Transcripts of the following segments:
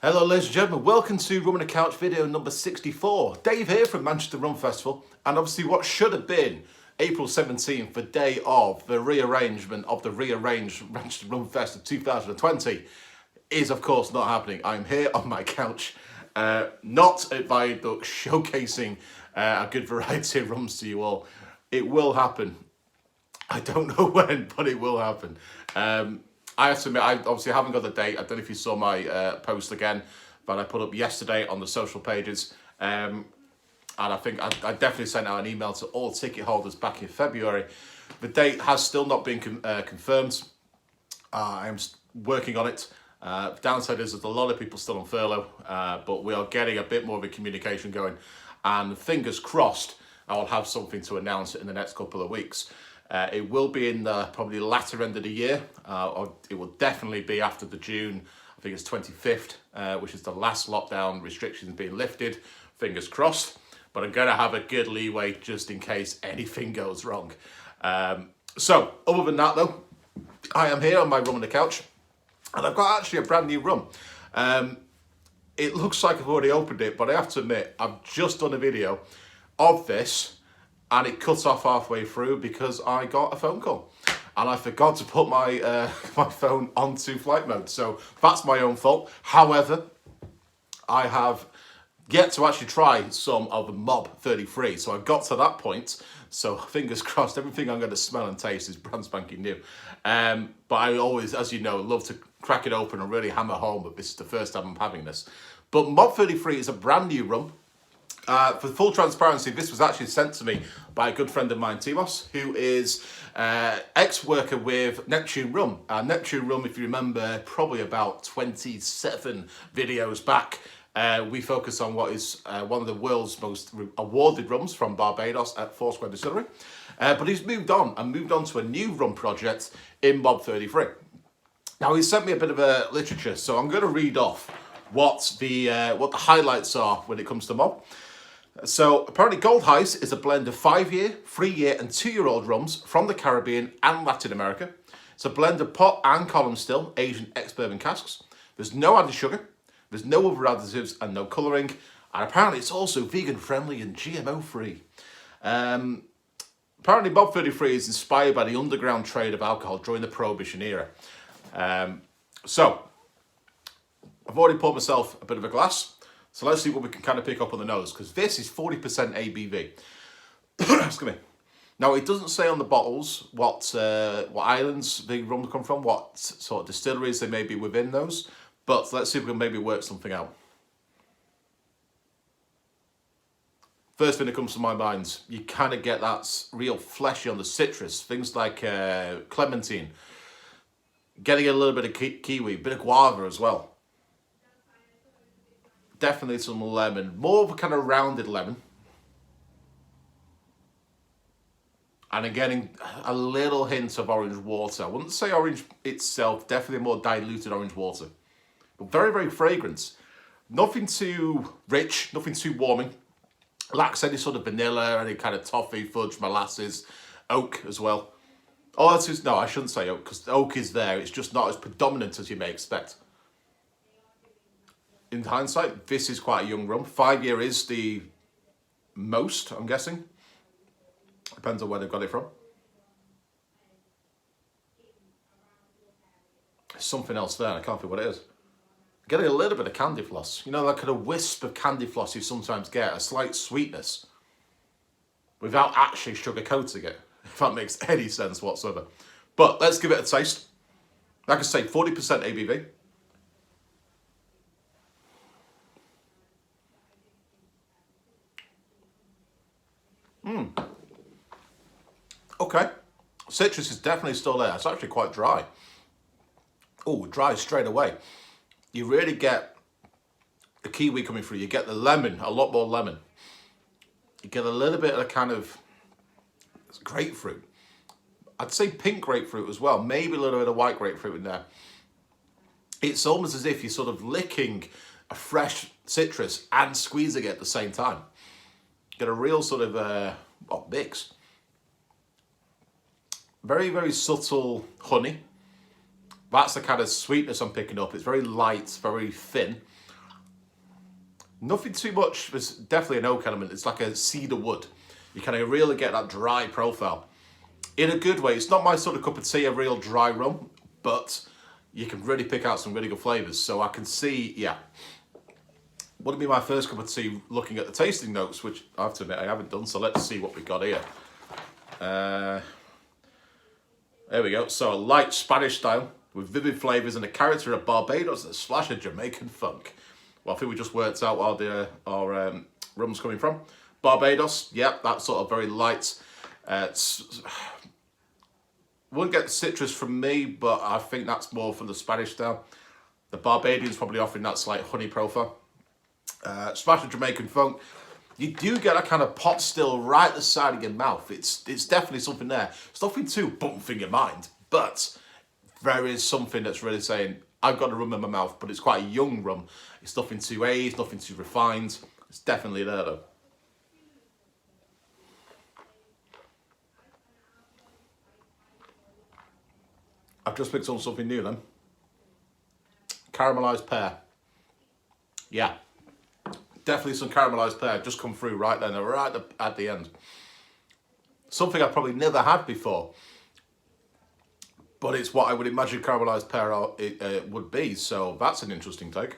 Hello ladies and gentlemen, welcome to Rum on the Couch video number 64. Dave here from Manchester Rum Festival, and obviously what should have been April 17th, the day of the rearrangement of the rearranged Manchester Rum Fest of 2020, is of course not happening. I'm here on my couch, not at Viaduct, showcasing a good variety of rums to you all. It will happen. I don't know when, but it will happen. I have to admit, I obviously haven't got the date. I don't know if you saw my post again, but I put up yesterday on the social pages. And I think I definitely sent out an email to all ticket holders back in February. The date has still not been confirmed. I'm working on it. Downside is there's a lot of people still on furlough, but we are getting a bit more of a communication going. And fingers crossed, I will have something to announce in the next couple of weeks. It will be in the probably latter end of the year, or it will definitely be after the June, I think it's 25th, which is the last lockdown restrictions being lifted. Fingers crossed, but I'm going to have a good leeway just in case anything goes wrong. So, other than that though, I am here on my rum on the couch, and I've got actually a brand new rum. It looks like I've already opened it, but I have to admit, I've just done a video of this, and it cut off halfway through because I got a phone call and I forgot to put my my phone onto flight mode. So that's my own fault. However, I have yet to actually try some of the Mob33. So I got to that point. So fingers crossed, everything I'm going to smell and taste is brand spanking new. But I always, as you know, love to crack it open and really hammer home that this is the first time I'm having this. But Mob33 is a brand new rum. For full transparency, this was actually sent to me by a good friend of mine, Timos, who is ex-worker with Neptune Rum. Neptune Rum, if you remember, probably about 27 videos back, we focus on what is one of the world's most awarded rums from Barbados at Foursquare Distillery. But he's moved on to a new rum project in Mob33. Now, he sent me a bit of a literature, so I'm going to read off what the highlights are when it comes to Mob. So apparently Gold Heist is a blend of 5-year, 3-year and 2-year-old rums from the Caribbean and Latin America. It's a blend of pot and column still, Asian ex-bourbon casks. There's no added sugar, there's no other additives and no colouring. And apparently it's also vegan friendly and GMO free. Apparently Mob33 is inspired by the underground trade of alcohol during the Prohibition era. So I've already poured myself a bit of a glass. So let's see what we can kind of pick up on the nose, because this is 40% ABV. Excuse me. Now, it doesn't say on the bottles what islands the rum come from, what sort of distilleries they may be within those. But let's see if we can maybe work something out. First thing that comes to my mind, you kind of get that real fleshy on the citrus. Things like clementine. Getting a little bit of kiwi, a bit of guava as well. Definitely some lemon, more of a kind of rounded lemon. And again, a little hint of orange water. I wouldn't say orange itself, definitely more diluted orange water. But very, very fragrant. Nothing too rich, nothing too warming. Lacks any sort of vanilla, any kind of toffee, fudge, molasses, oak as well. Oh, that's just, no, I shouldn't say oak, because oak is there. It's just not as predominant as you may expect. In hindsight, this is quite a young rum. 5-year is the most, I'm guessing. Depends on where they've got it from. There's something else there, I can't think what it is. Getting a little bit of candy floss. You know, that kind of wisp of candy floss you sometimes get, a slight sweetness, without actually sugarcoating it, if that makes any sense whatsoever. But let's give it a taste. Like I say, 40% ABV. Okay, citrus is definitely still there. It's actually quite dry. Oh, dry straight away. You really get the kiwi coming through. You get the lemon, a lot more lemon. You get a little bit of a kind of grapefruit. I'd say pink grapefruit as well. Maybe a little bit of white grapefruit in there. It's almost as if you're sort of licking a fresh citrus and squeezing it at the same time. Get a real sort of mix. Very, very subtle honey. That's the kind of sweetness I'm picking up. It's very light, very thin. Nothing too much. There's definitely an oak element. It's like a cedar wood. You kind of really get that dry profile. In a good way. It's not my sort of cup of tea, a real dry rum, but you can really pick out some really good flavours. So I can see, yeah. Wouldn't be my first cup of tea looking at the tasting notes, which I have to admit I haven't done. So let's see what we've got here. There we go. So a light Spanish style with vivid flavours and a character of Barbados and a splash of Jamaican funk. Well, I think we just worked out where our rum's coming from. Barbados, yeah, that sort of very light. Wouldn't get citrus from me, but I think that's more from the Spanish style. The Barbadian's probably offering that slight honey profile. Splash of Jamaican funk. You do get a kind of pot still right at the side of your mouth. It's definitely something there. It's nothing too bump in your mind, but there is something that's really saying, I've got a rum in my mouth, but it's quite a young rum. It's nothing too aged, nothing too refined. It's definitely there though. I've just picked on something new then. Caramelised pear. Yeah. Definitely some caramelised pear just come through right then, right at the end. Something I've probably never had before. But it's what I would imagine caramelised pear would be. So that's an interesting take.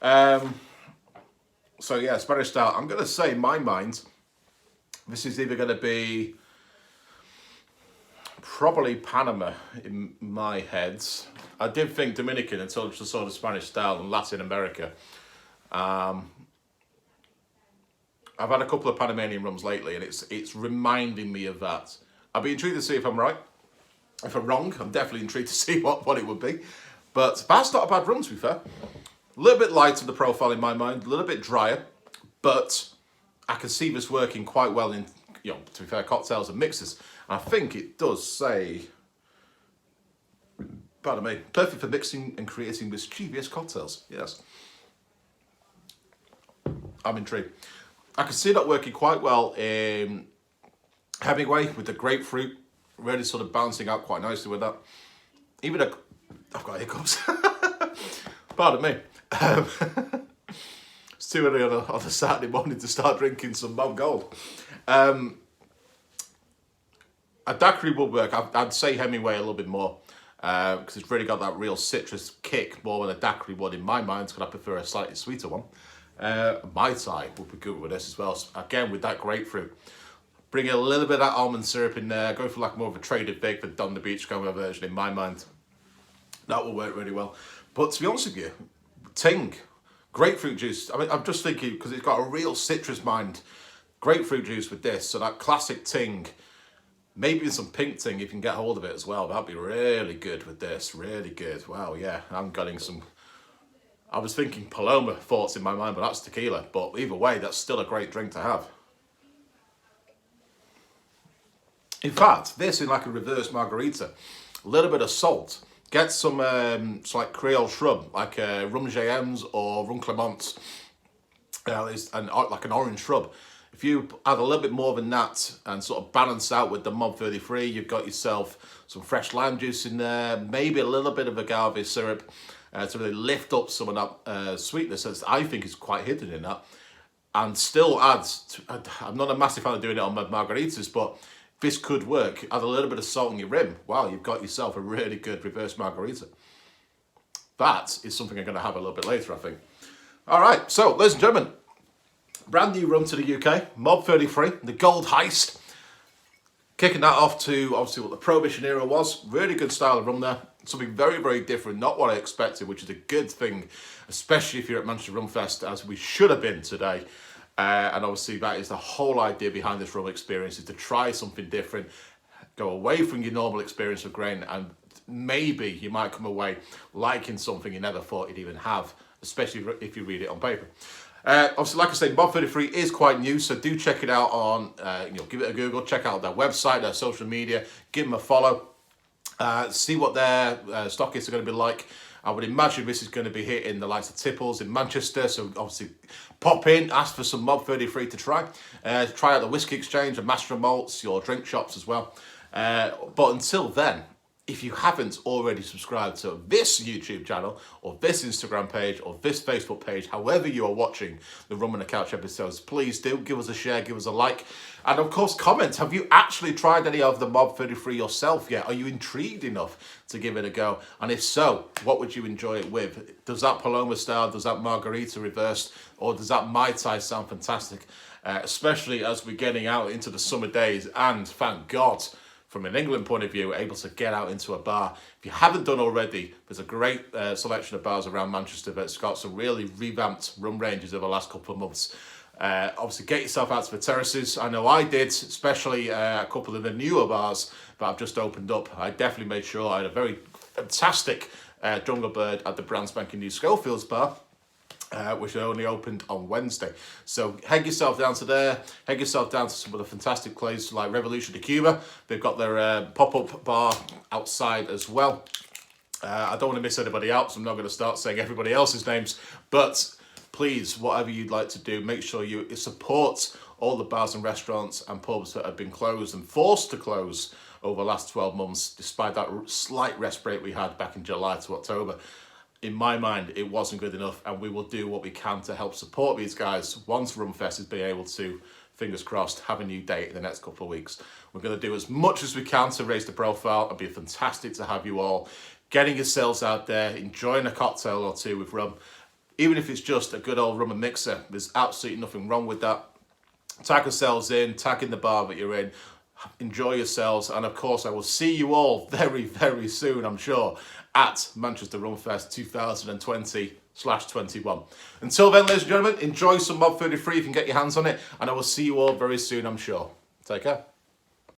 So yeah, Spanish style. I'm going to say in my mind, this is either going to be probably Panama in my head. I did think Dominican until just saw the Spanish style and Latin America. I've had a couple of Panamanian rums lately and it's reminding me of that. I'd be intrigued to see if I'm right. If I'm wrong, I'm definitely intrigued to see what it would be. But that's not a bad rum, to be fair. A little bit lighter the profile in my mind, a little bit drier, but I can see this working quite well in, you know, to be fair, cocktails and mixes. And I think it does say, pardon me, perfect for mixing and creating mischievous cocktails. Yes. I'm intrigued. I can see that working quite well in Hemingway with the grapefruit, really sort of balancing out quite nicely with that. Even I've got hiccups. Pardon me. It's too early on a Saturday morning to start drinking some Mob Gold. A daiquiri would work. I'd say Hemingway a little bit more because it's really got that real citrus kick more than a daiquiri would in my mind, because I prefer a slightly sweeter one. Mai Tai would be good with this as well. So again, with that grapefruit. Bring a little bit of that almond syrup in there. Go for like more of a traded big for Don the Beachcomber version in my mind. That will work really well. But to be honest with you, ting, grapefruit juice. I mean, I'm just thinking because it's got a real citrus mind. Grapefruit juice with this, so that classic ting. Maybe some pink ting if you can get hold of it as well. That'd be really good with this. Really good. Wow, yeah. I'm getting some. I was thinking Paloma thoughts in my mind, but that's tequila. But either way, that's still a great drink to have. In fact, this in like a reverse margarita, a little bit of salt, get some like Creole shrub, like rum GMs or rum Clements, and like an orange shrub. If you add a little bit more than that and sort of balance out with the Mob33, you've got yourself some fresh lime juice in there, maybe a little bit of agave syrup to really lift up some of that sweetness that I think is quite hidden in that, and still adds. I'm not a massive fan of doing it on my margaritas, but this could work. Add a little bit of salt on your rim. Wow, you've got yourself a really good reverse margarita. That is something I'm going to have a little bit later, I think. All right, so ladies and gentlemen, brand new rum to the UK, Mob33, the Gold Heist. Kicking that off to obviously what the Prohibition era was. Really good style of rum there. Something very, very different, not what I expected, which is a good thing, especially if you're at Manchester Rum Fest, as we should have been today. And obviously that is the whole idea behind this rum experience, is to try something different, go away from your normal experience of grain, and maybe you might come away liking something you never thought you'd even have, especially if you read it on paper. Obviously, like I say, Mob33 is quite new, so do check it out on, give it a Google, check out their website, their social media, give them a follow, see what their stockists are going to be like. I would imagine this is going to be hitting the likes of Tipples in Manchester, so obviously pop in, ask for some Mob33 to try. Try out the Whiskey Exchange and Master of Malts, your drink shops as well. But until then, if you haven't already subscribed to this YouTube channel or this Instagram page or this Facebook page, however you are watching the Rum on the Couch episodes, please do give us a share, give us a like, and of course comment. Have you actually tried any of the Mob 33 yourself yet? Are you intrigued enough to give it a go? And if so, what would you enjoy it with? Does that Paloma style, does that Margarita reversed, or does that Mai Tai sound fantastic? Especially as we're getting out into the summer days, and thank God, from an England point of view, able to get out into a bar. If you haven't done already, there's a great selection of bars around Manchester that's got some really revamped rum ranges over the last couple of months. Obviously, get yourself out to the terraces. I know I did, especially a couple of the newer bars that I've just opened up. I definitely made sure I had a very fantastic Jungle Bird at the brand spanking new Schofield's bar, which only opened on Wednesday. So head yourself down to there, head yourself down to some of the fantastic places like Revolution de Cuba. They've got their pop-up bar outside as well. I don't want to miss anybody else. I'm not going to start saying everybody else's names, but please, whatever you'd like to do, make sure you support all the bars and restaurants and pubs that have been closed and forced to close over the last 12 months, despite that slight respite we had back in July to October. In my mind, it wasn't good enough, and we will do what we can to help support these guys once Rumfest is being able to, fingers crossed, have a new date in the next couple of weeks. We're going to do as much as we can to raise the profile. It'd be fantastic to have you all getting yourselves out there, enjoying a cocktail or two with rum. Even if it's just a good old rum and mixer, there's absolutely nothing wrong with that. Tag yourselves in, tag in the bar that you're in, enjoy yourselves, and of course I will see you all very, very soon, I'm sure, at Manchester Rumfest 2020/21. Until then, ladies and gentlemen, enjoy some Mob 33 if you can get your hands on it, and I will see you all very soon, I'm sure. Take care.